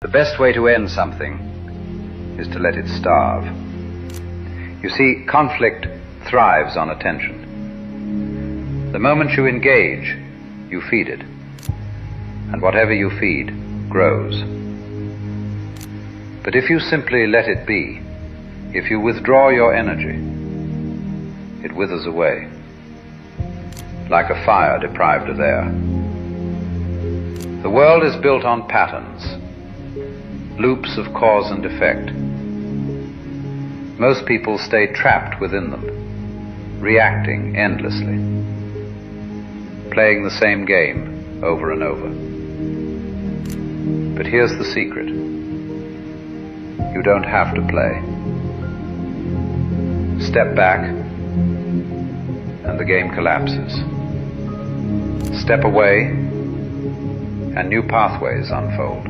The best way to end something is to let it starve. You see, conflict thrives on attention. The moment you engage, you feed it. And whatever you feed grows. But if you simply let it be, if you withdraw your energy, it withers away, like a fire deprived of air. The world is built on patterns, loops of cause and effect. Most people stay trapped within them, reacting endlessly, playing the same game over and over. But here's the secret. You don't have to play. Step back, and the game collapses. Step away, and new pathways unfold.